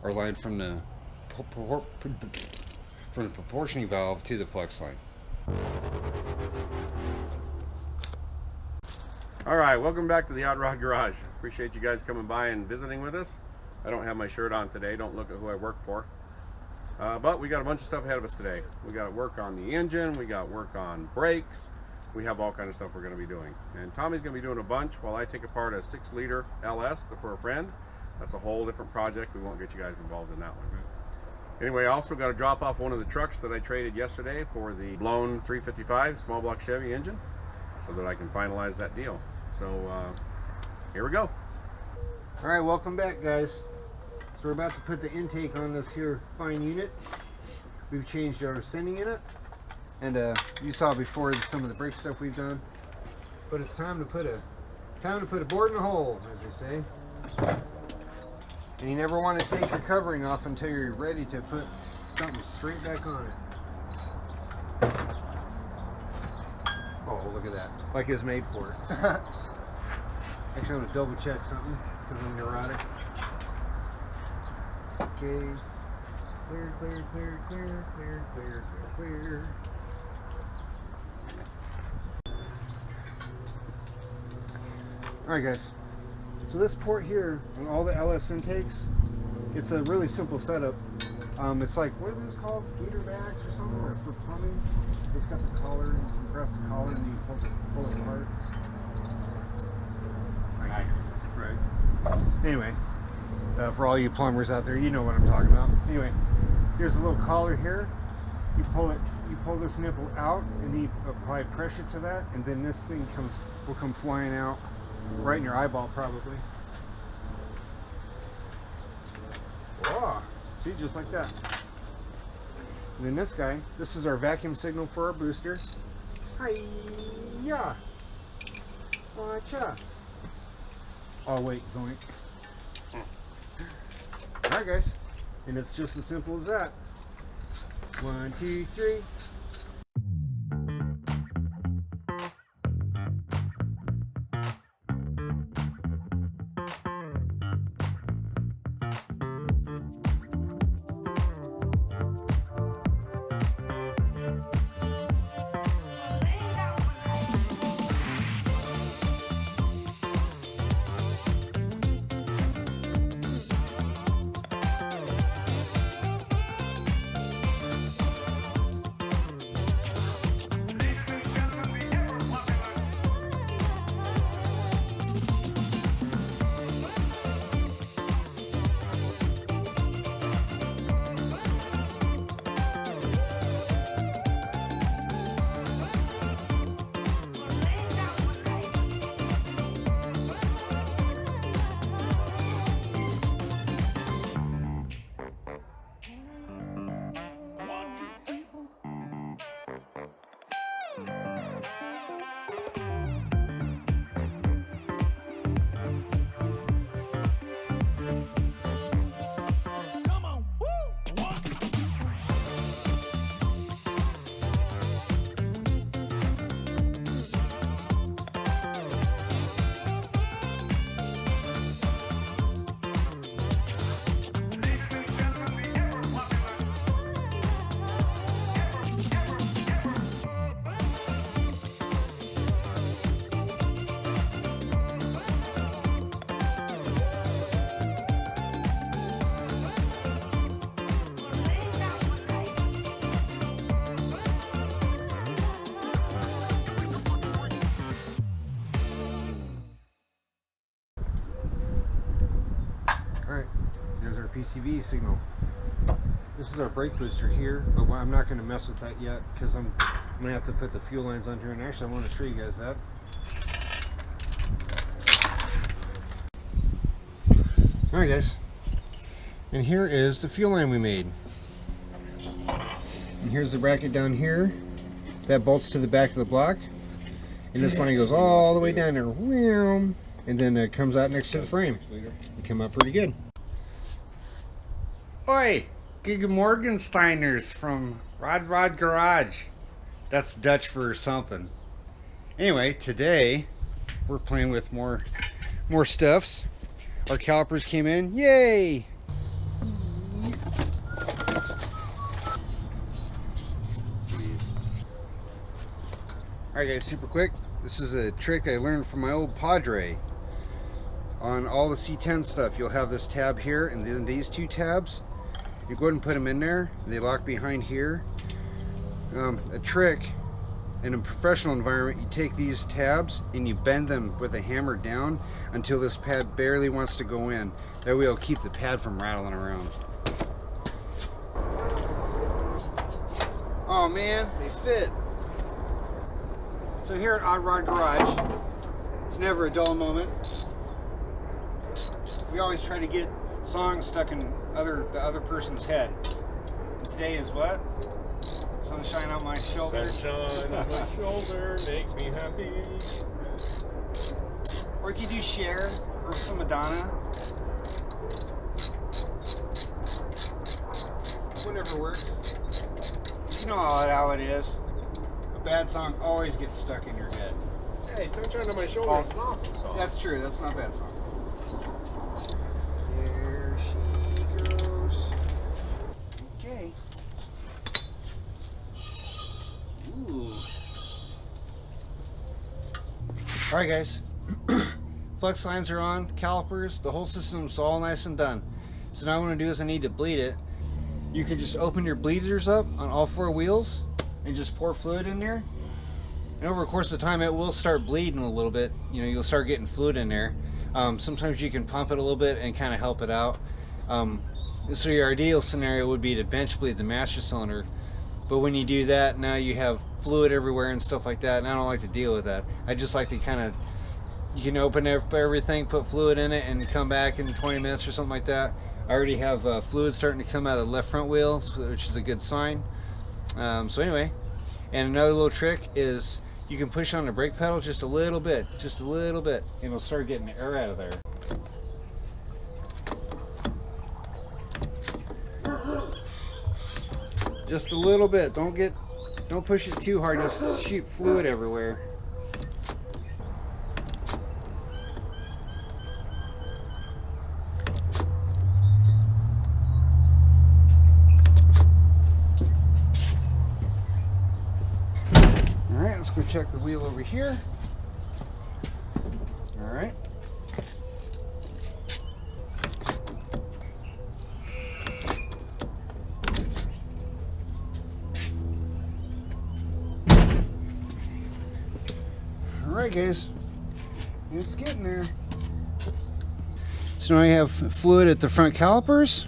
are lined from the proportioning valve to the flex line. All right, welcome back to the Odd Rod Garage. Appreciate you guys coming by and visiting with us. I don't have my shirt on today. Don't look at who I work for. But we got a bunch of stuff ahead of us today. We got to work on the engine. We got work on brakes. We have all kind of stuff we're going to be doing. And Tommy's going to be doing a bunch while I take apart a 6-liter LS for a friend. That's a whole different project. We won't get you guys involved in that one. Anyway, I also got to drop off one of the trucks that I traded yesterday for the blown 355 small block Chevy engine so that I can finalize that deal. So here we go. All right, welcome back, guys. So we're about to put the intake on this here fine unit. We've changed our sending in it, and you saw before some of the brake stuff we've done. But it's time to put a board in the hole, as they say. And you never want to take your covering off until you're ready to put something straight back on it. Oh, look at that! Like it's made for it. Actually, I'm gonna double check something because I'm neurotic. Okay. Clear, clear, clear, clear, clear, clear, clear, clear. Alright guys, so this port here on all the LS intakes, it's a really simple setup. It's like, what are those called? Gator bags or something, or for plumbing? It's got the collar, and you can press the collar and you pull it apart. That's right. Anyway, for all you plumbers out there, you know what I'm talking about. Anyway, here's a little collar here. You pull this nipple out, and you apply pressure to that, and then this thing will come flying out right in your eyeball, probably. Whoa. See, just like that. And then this guy, this is our vacuum signal for our booster. Hi-ya! Watcha! Oh wait, zoink. Alright guys, and it's just as simple as that. 1, 2, 3. PCV signal. This is our brake booster here, but I'm not going to mess with that yet because I'm going to have to put the fuel lines on here, and actually I want to show you guys that. Alright guys, and here is the fuel line we made. And here's the bracket down here that bolts to the back of the block, and this line goes all the way down there, and then it comes out next to the frame. It came out pretty good. Oi, Gig Morgensteiners from Rod Garage. That's Dutch for something. Anyway, today we're playing with more stuffs. Our calipers came in, yay! Alright guys, super quick. This is a trick I learned from my old Padre. On all the C10 stuff, you'll have this tab here, and then these two tabs. You go ahead and put them in there, and they lock behind here. A trick in a professional environment, you take these tabs and you bend them with a hammer down until this pad barely wants to go in. That way it'll keep the pad from rattling around. Oh man, they fit. So here at Odd Rod Garage, it's never a dull moment. We always try to get songs stuck in the other person's head. And today is what? Sunshine on my shoulder. Sunshine on my shoulder makes me happy. Or you could do Cher or some Madonna. Whatever works. You know how it is. A bad song always gets stuck in your head. Hey, Sunshine on my shoulder is an awesome song. That's true. That's not a bad song. There she goes. Okay. Ooh. All right, guys. Flex lines are on, calipers, the whole system's all nice and done. So now what I'm gonna do is I need to bleed it. You can just open your bleeders up on all four wheels and just pour fluid in there. And over the course of time, it will start bleeding a little bit. You know, you'll start getting fluid in there. Sometimes you can pump it a little bit and kind of help it out. So your ideal scenario would be to bench bleed the master cylinder. But when you do that, now you have fluid everywhere and stuff like that, and I don't like to deal with that. I just like to kind of, you can open everything, put fluid in it, and come back in 20 minutes or something like that. I already have fluid starting to come out of the left front wheel, which is a good sign. So anyway, and another little trick is you can push on the brake pedal just a little bit, and it'll start getting the air out of there. Just a little bit. Don't push it too hard. Just shoot fluid everywhere. All right, let's go check the wheel over here. All right. Alright guys, it's getting there. So now I have fluid at the front calipers.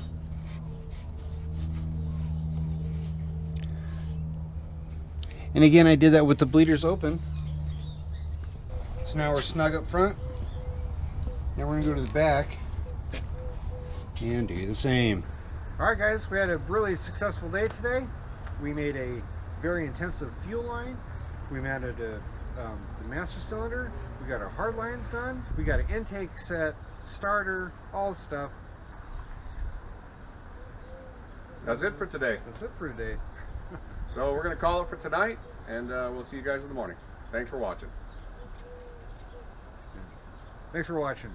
And again, I did that with the bleeders open. So now we're snug up front. Now we're going to go to the back and do the same. Alright guys, we had a really successful day today. We made a very intensive fuel line. We mounted the master cylinder. We got our hard lines done. We got an intake set, starter, all the stuff. That's it for today. That's it for today. So we're going to call it for tonight, and we'll see you guys in the morning. Thanks for watching. Thanks for watching.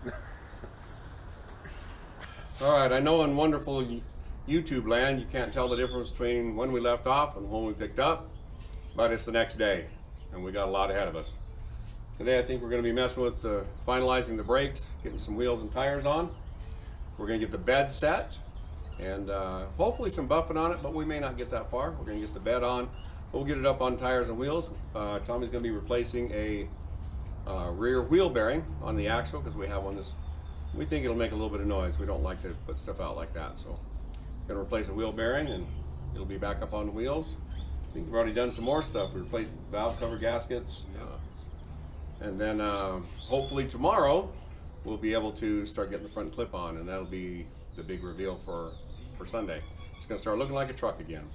All right, I know in wonderful YouTube land you can't tell the difference between when we left off and when we picked up, but it's the next day, and we got a lot ahead of us. Today I think we're going to be messing with finalizing the brakes, getting some wheels and tires on. We're going to get the bed set, and hopefully some buffing on it, but we may not get that far. We're going to get the bed on. We'll get it up on tires and wheels. Tommy's going to be replacing a rear wheel bearing on the axle because we have one we think it'll make a little bit of noise. We don't like to put stuff out like that, so going to replace a wheel bearing and it'll be back up on the wheels. I think we've already done some more stuff. We replaced valve cover gaskets, and then hopefully tomorrow we'll be able to start getting the front clip on, and that'll be the big reveal for Sunday. It's going to start looking like a truck again.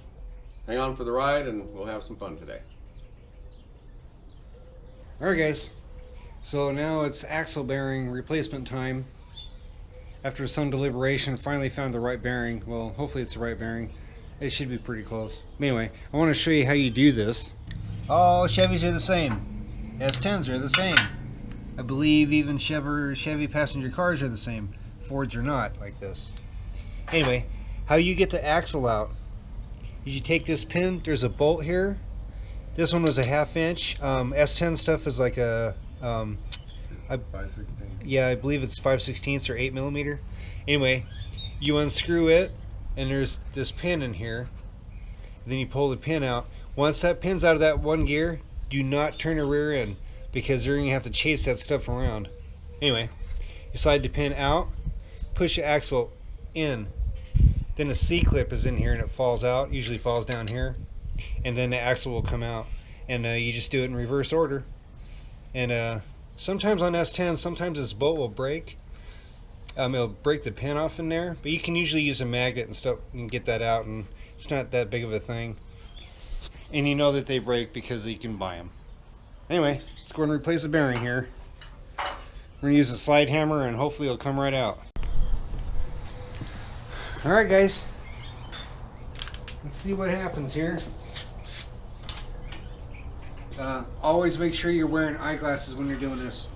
Hang on for the ride and we'll have some fun today. Alright guys, so now it's axle bearing replacement time. After some deliberation, finally found the right bearing. Well, hopefully it's the right bearing. It should be pretty close. Anyway, I want to show you how you do this. All Chevys are the same. S10s are the same. I believe even Chevy passenger cars are the same. Fords are not like this. Anyway, how you get the axle out is you take this pin, there's a bolt here, This one was a 1/2 inch. S10 stuff is like a 5/16. yeah, I believe it's 5/16 or 8mm. Anyway, you unscrew it, and there's this pin in here. Then you pull the pin out. Once that pin's out of that one gear, do not turn the rear end, because you're gonna have to chase that stuff around. Anyway, you slide the pin out, push the axle in. Then the C-clip is in here and it falls out. Usually falls down here, and then the axle will come out. And you just do it in reverse order. And sometimes on S10, sometimes this bolt will break. It'll break the pin off in there, but you can usually use a magnet and stuff and get that out, and it's not that big of a thing. And you know that they break because you can buy them. Anyway, let's go and replace the bearing here. We're gonna use a slide hammer and hopefully it'll come right out. Alright guys, let's see what happens here. Always make sure you're wearing eyeglasses when you're doing this.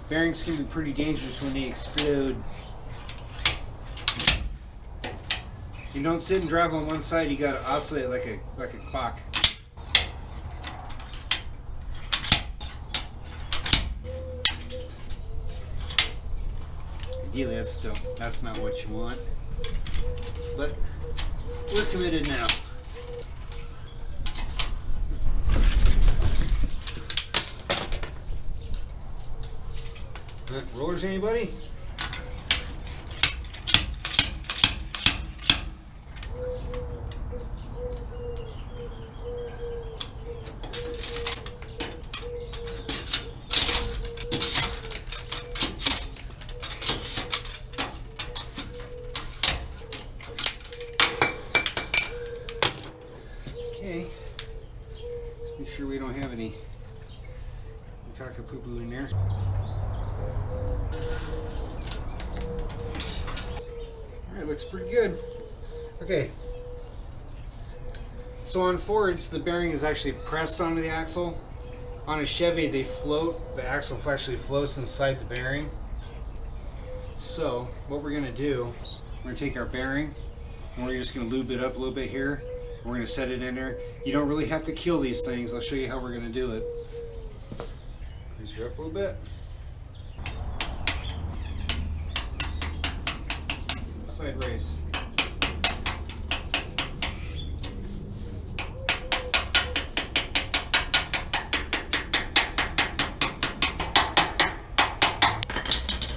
Bearings can be pretty dangerous when they explode. You don't sit and drive on one side, you gotta oscillate like a clock. Ideally that's not what you want. But we're committed now. Rollers, anybody? Okay. Let's make sure we don't have any cockapoo in there. Alright, looks pretty good. Okay. So on Fords, the bearing is actually pressed onto the axle. On a Chevy, they float. The axle actually floats inside the bearing. So what we're going to do, we're going to take our bearing and we're just going to lube it up a little bit here. We're going to set it in there. You don't really have to kill these things. I'll show you how we're going to do it. Grease her up a little bit. Side race.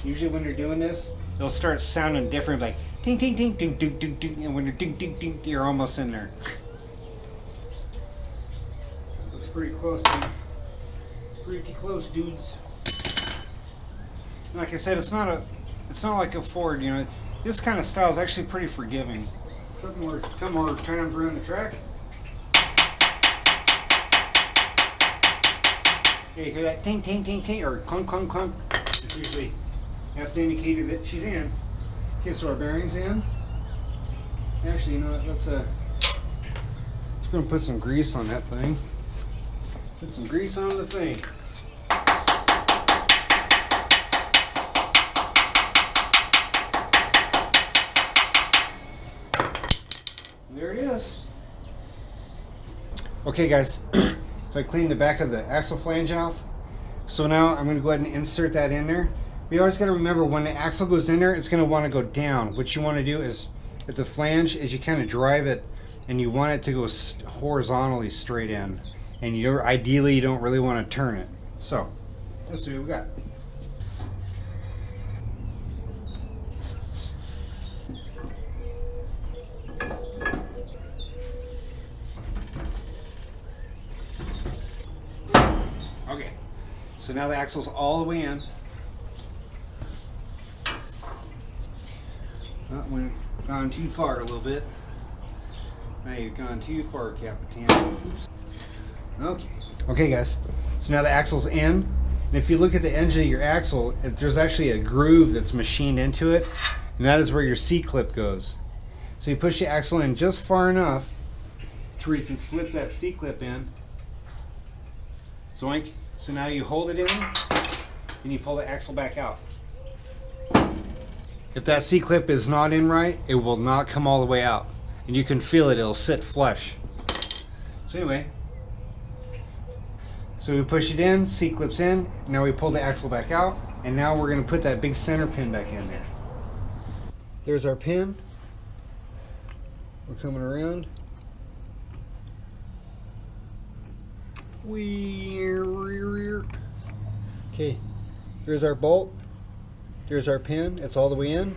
Usually when you're doing this, it'll start sounding different, like ding ding ding ding ding ding ding, and when you're ding ding ding, you're almost in there. Looks pretty close, dude. Pretty close, dudes. Like I said, it's not like a Ford, you know. This kind of style is actually pretty forgiving. Couple more times around the track. Okay, you hear that ting ting ting ting or clunk clunk clunk? It's usually that's the indicator that she's in. Okay, so our bearing's in. Actually, you know what? Let's go and put some grease on that thing. Put some grease on the thing. There it is. Okay guys, so I cleaned the back of the axle flange off. So now I'm going to go ahead and insert that in there. We always got to remember when the axle goes in there, it's going to want to go down. What you want to do is, at the flange, is you kind of drive it and you want it to go horizontally straight in. And ideally you don't really want to turn it. So, let's see what we got. Okay, so now the axle's all the way in. Oh, we've gone too far a little bit. Now you've gone too far, Patina. Oops. Okay. Okay, guys. So now the axle's in, and if you look at the edge of your axle, there's actually a groove that's machined into it, and that is where your C-clip goes. So you push the axle in just far enough to where you can slip that C-clip in. Zoink. So now you hold it in, and you pull the axle back out. If that C-clip is not in right, it will not come all the way out. And you can feel it, it'll sit flush. So anyway, So we push it in, seat clips in, now we pull the axle back out, and now we're going to put that big center pin back in there. There's our pin. We're coming around. Okay, there's our bolt. There's our pin. It's all the way in.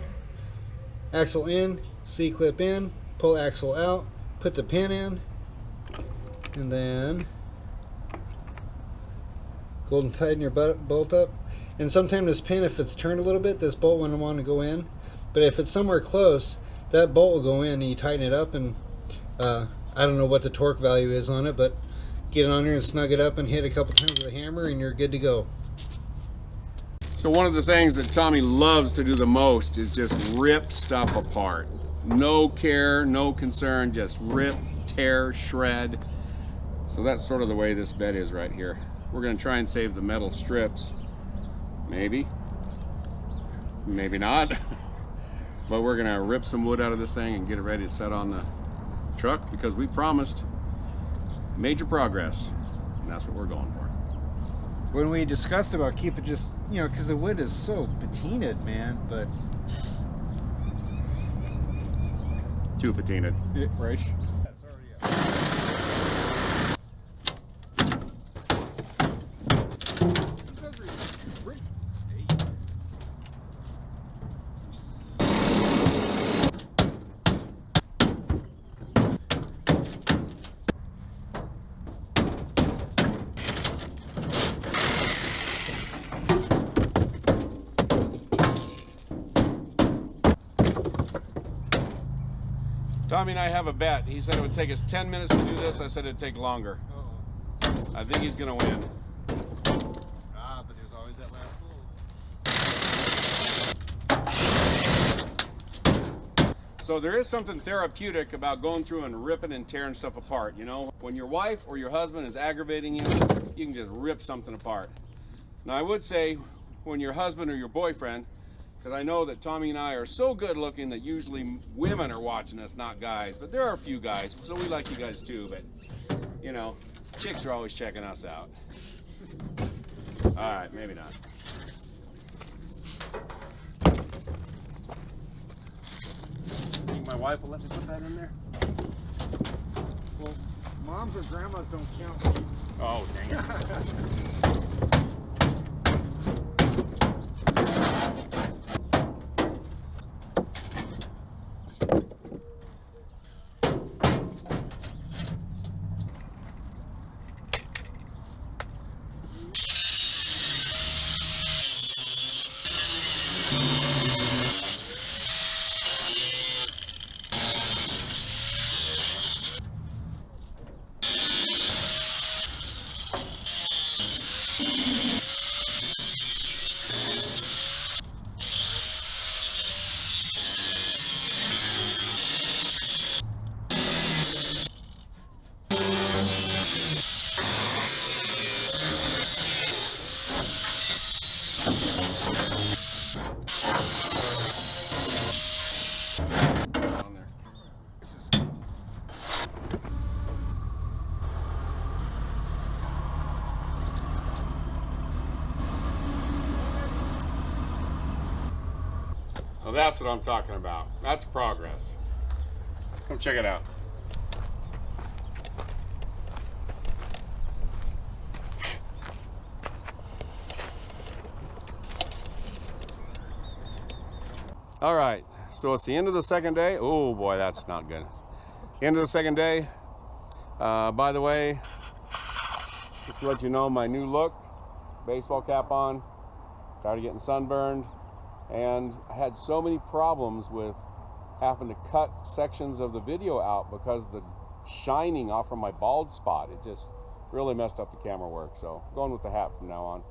Axle in, C-clip in, pull axle out, put the pin in, and then go and tighten your bolt up. And sometimes this pin, if it's turned a little bit, this bolt wouldn't want to go in. But if it's somewhere close, that bolt will go in and you tighten it up, and I don't know what the torque value is on it, but get it on there and snug it up and hit a couple times with a hammer and you're good to go. So one of the things that Tommy loves to do the most is just rip stuff apart. No care, no concern, just rip, tear, shred. So that's sort of the way this bed is right here. We're going to try and save the metal strips. Maybe. Maybe not. But we're going to rip some wood out of this thing and get it ready to set on the truck because we promised major progress. And that's what we're going for. When we discussed about keep it just, you know, because the wood is so patinaed, man, but... Too patinaed. Yeah, right. Tommy and I have a bet. He said it would take us 10 minutes to do this. I said it'd take longer. I think he's going to win. Ah, but there's always that last pull. So there is something therapeutic about going through and ripping and tearing stuff apart, you know? When your wife or your husband is aggravating you, you can just rip something apart. Now I would say when your husband or your boyfriend, because I know that Tommy and I are so good looking that usually women are watching us, not guys. But there are a few guys, so we like you guys too. But, you know, chicks are always checking us out. All right, maybe not. Think my wife will let me put that in there? Well, moms or grandmas don't count. Oh, dang it. Well, that's what I'm talking about. That's progress. Come check it out. All right, so it's the end of the second day. Oh boy, that's not good. End of the second day. By the way, just to let you know my new look. Baseball cap on, tired of getting sunburned. And I had so many problems with having to cut sections of the video out because the shining off from my bald spot, it just really messed up the camera work. So going with the hat from now on.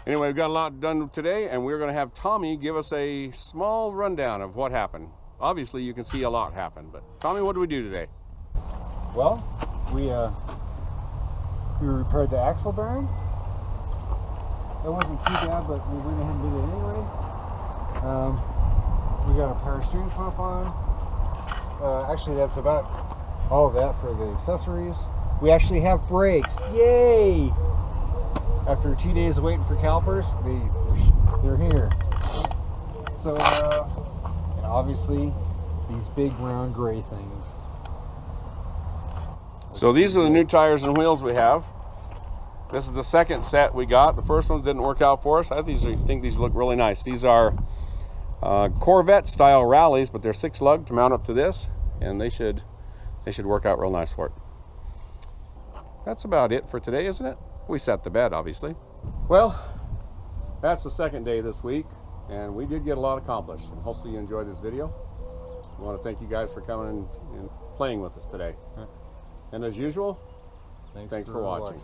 Anyway, we've got a lot done today, and we're going to have Tommy give us a small rundown of what happened. Obviously, you can see a lot happen, but Tommy, what did we do today? Well, we repaired the axle bearing. It wasn't too bad, but we went ahead and did it anyway. We got a power steering pump on. Actually, that's about all of that for the accessories. We actually have brakes. Yay! After 2 days of waiting for calipers, they're here. So, and obviously, these big round gray things. So these are the new tires and wheels we have. This is the second set we got. The first one didn't work out for us. I think these look really nice. These are Corvette style rallies, but they're 6-lug to mount up to this, and they should work out real nice for it. That's about it for today, isn't it? We set the bed, obviously. Well, that's the second day this week, and we did get a lot accomplished, and hopefully you enjoyed this video. I want to thank you guys for coming and playing with us today. And as usual, thanks for watching.